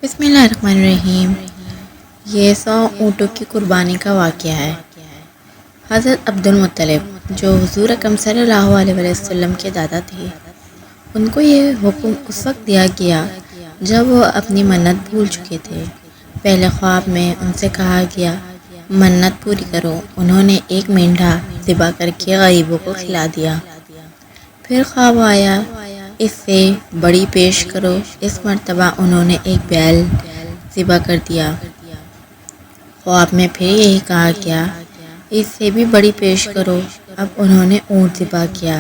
بسم اللہ الرحمن الرحیم۔ یہ 100 اونٹوں کی قربانی کا واقعہ ہے۔ حضرت عبد المطلب جو حضور اکرم صلی اللہ علیہ وسلم کے دادا تھے، ان کو یہ حکم اس وقت دیا گیا جب وہ اپنی منت بھول چکے تھے۔ پہلے خواب میں ان سے کہا گیا منت پوری کرو۔ انہوں نے ایک مینڈھا ذبح کر کے غریبوں کو کھلا دیا۔ پھر خواب آیا اس سے بڑی پیش کرو۔ اس مرتبہ انہوں نے ایک بیل ذبح کر دیا۔ خواب میں پھر یہی کہا گیا اس سے بھی بڑی پیش کرو۔ اب انہوں نے اونٹ ذبح کیا۔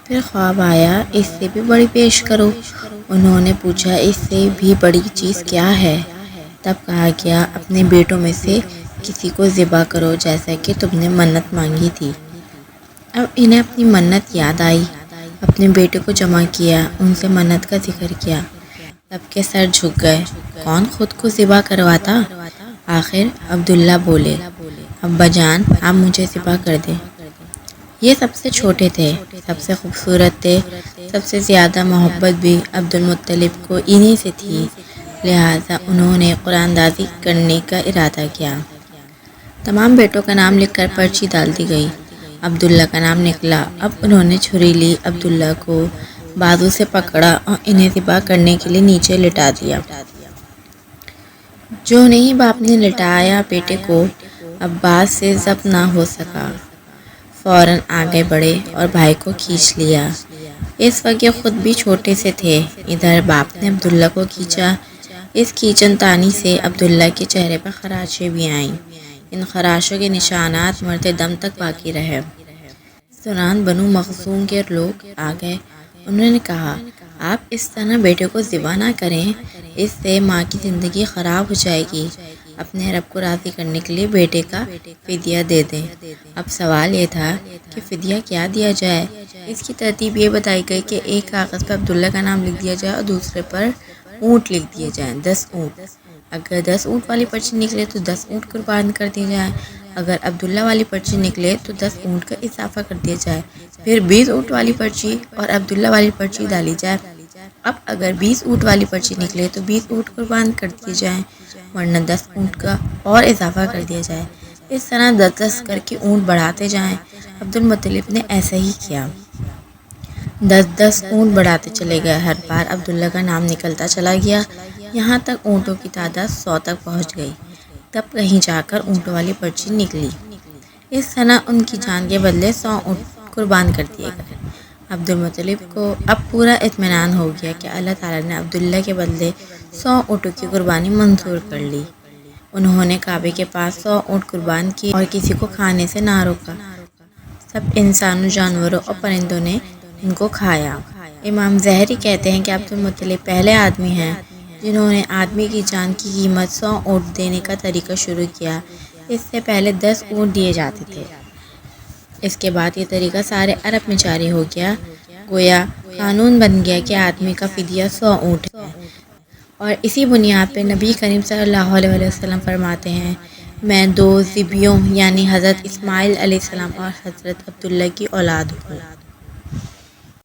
پھر خواب آیا اس سے بھی بڑی پیش کرو۔ انہوں نے پوچھا اس سے بھی بڑی چیز کیا ہے؟ تب کہا گیا اپنے بیٹوں میں سے کسی کو ذبح کرو جیسا کہ تم نے منت مانگی تھی۔ اب انہیں اپنی منت یاد آئی، اپنے بیٹے کو جمع کیا، ان سے منت کا ذکر کیا۔ سب کے سر جھک گئے، کون خود کو ذبح کرواتا؟ آخر عبداللہ بولے ابا جان آپ مجھے ذبح کر دیں۔ یہ سب سے چھوٹے تھے، سب سے خوبصورت تھے، سب سے زیادہ محبت بھی عبد المطلب کو انہی سے تھی، لہٰذا انہوں نے قرآن اندازی کرنے کا ارادہ کیا۔ تمام بیٹوں کا نام لکھ کر پرچی ڈال دی گئی۔ عبداللہ کا نام نکلا۔ اب انہوں نے چھری لی، عبداللہ کو بازو سے پکڑا اور انہیں ذبح کرنے کے لیے نیچے لٹا دیا۔ جو نہیں باپ نے لٹایا بیٹے کو، عباس سے ضبط نہ ہو سکا، فوراً آگے بڑھے اور بھائی کو کھینچ لیا۔ اس وقت یہ خود بھی چھوٹے سے تھے۔ ادھر باپ نے عبداللہ کو کھینچا۔ اس کھینچن تانی سے عبداللہ کے چہرے پر خراشیں بھی آئیں۔ ان خراشوں کے نشانات مرتے دم تک باقی رہے۔ اس دوران بنو مخزوم کے لوگ آ گئے۔ انہوں نے کہا آپ اس طرح بیٹے کو ذبح نہ کریں، اس سے ماں کی زندگی خراب ہو جائے گی۔ اپنے رب کو راضی کرنے کے لیے بیٹے کا فدیہ دے دیں۔ اب سوال یہ تھا کہ فدیہ کیا دیا جائے۔ اس کی ترتیب یہ بتائی گئی کہ ایک کاغذ پر عبداللہ کا نام لکھ دیا جائے اور دوسرے پر اونٹ لکھ دیے جائیں، 10 اونٹ۔ اگر 10 اونٹ والی پرچی نکلے تو 10 اونٹ قربان کر دی جائیں۔ اگر عبداللہ والی پرچی نکلے تو 10 اونٹ کا اضافہ کر دیا جائے۔ پھر 20 اونٹ والی پرچی اور عبداللہ والی پرچی ڈالی جائے۔ اب اگر 20 اونٹ والی پرچی نکلے تو 20 اونٹ قربان کر دیے جائیں، ورنہ 10 اونٹ کا اور اضافہ کر دیا جائے۔ اس طرح 10-10 کر کے اونٹ بڑھاتے جائیں۔ عبد المطلب نے ایسا ہی کیا۔ 10-10 اونٹ بڑھاتے چلے گئے۔ ہر بار عبداللہ کا نام نکلتا چلا گیا، یہاں تک اونٹوں کی تعداد 100 تک پہنچ گئی۔ تب کہیں جا کر اونٹوں والی پرچی نکلی۔ اس طرح ان کی جان کے بدلے 100 اونٹ قربان کر دیے گئے۔ عبد المطلب کو اب پورا اطمینان ہو گیا کہ اللہ تعالیٰ نے عبداللہ کے بدلے 100 اونٹوں کی قربانی منظور کر لی۔ انہوں نے کعبے کے پاس 100 اونٹ قربان کیے اور کسی کو کھانے سے نہ روکا۔ سب انسانوں، جانوروں اور پرندوں نے ان کو کھایا۔ امام ظاہری کہتے ہیں کہ عبد المطلب پہلے آدمی ہیں جنہوں نے آدمی کی جان کی قیمت 100 اونٹ دینے کا طریقہ شروع کیا۔ اس سے پہلے 10 اونٹ دیے جاتے تھے۔ اس کے بعد یہ طریقہ سارے عرب میں جاری ہو گیا، گویا قانون بن گیا کہ آدمی کا فدیہ 100 اونٹ ہے۔ اور اسی بنیاد پہ نبی کریم صلی اللہ علیہ وسلم فرماتے ہیں میں 2 ذبیحوں یعنی حضرت اسماعیل علیہ السلام اور حضرت عبداللہ کی اولاد ہوں۔